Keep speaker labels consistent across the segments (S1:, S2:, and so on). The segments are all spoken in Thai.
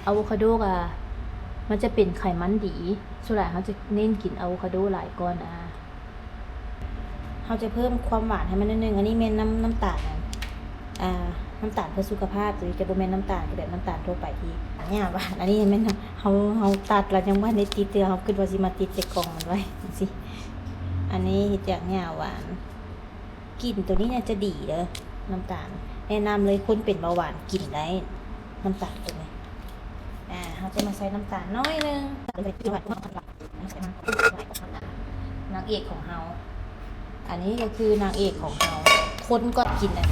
S1: อะโวคาโดก็มันจะเป็นไขมันดีส่วนใหญ่เขาจะเน้นกินอะโวคาโดหลายก่อนเขาจะเพิ่มความหวานให้มันนิดนึงอันนี้เมนน้ำตาลน้ำตาลเพื่อสุขภาพหรือจะบ่แม่นน้ำตาลแบบน้ำตาลทั่วไปที่เนี่ยหวานอันนี้แม่นเขาตัดแล้วยังว่าในติดเตือเขาคิดว่าสิมาติดใส่กล่องมันไว้สิอันนี้เฮ็ดจากเนี่ยหวานกลิ่นตัวนี้เนี่ยจะดีเด้อน้ำตาลแนะนำเลยคนเป็นเบาหวานกินได้น้ำตาลตัวนี้เขาจะมาใส่น้ำตาลน้อยนึงนางเอกของเฮาอันนี้ก็คือนางเอกของเฮาคนก็กินอัน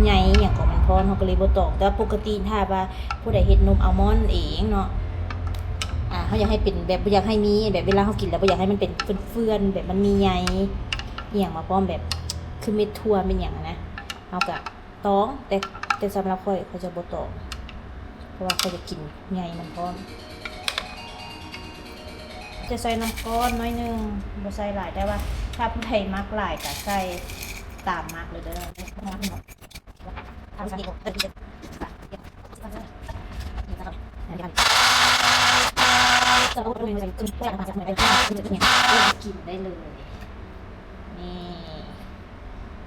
S1: ใหญ่อย่างของมันพรเขาก็เลยบ่ตอกแต่ปกติถ้าว่าผู้ใดเฮ็ดนมอัลมอนด์เองเนาะเขาอยากให้เป็นแบบอยากให้มีแบบเวลาเขากินแล้วบ่อยากให้มันเป็นเฟื่อนๆแบบมันมีใยอย่างมาพร้อมแบบคือเม็ดถั่วเป็นอย่างนะเขาก็ตองแต่สำหรับข้อยเขาจะบ่ตองเพราะว่าเขาจะกินใยมันพร้อมจะใส่น้ำก้อนน้อยนึงบ่ใส่หลายแต่ว่าถ้าผู้ใดมักหลายก็ใส่ตามมักเลยเด้อทำสติกกินได้เลยนี่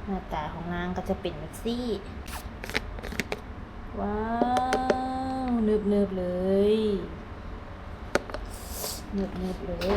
S1: หน้าตาของนางก็จะเป็นแบบซี่ว้าวเนิบเลยเนิบเลย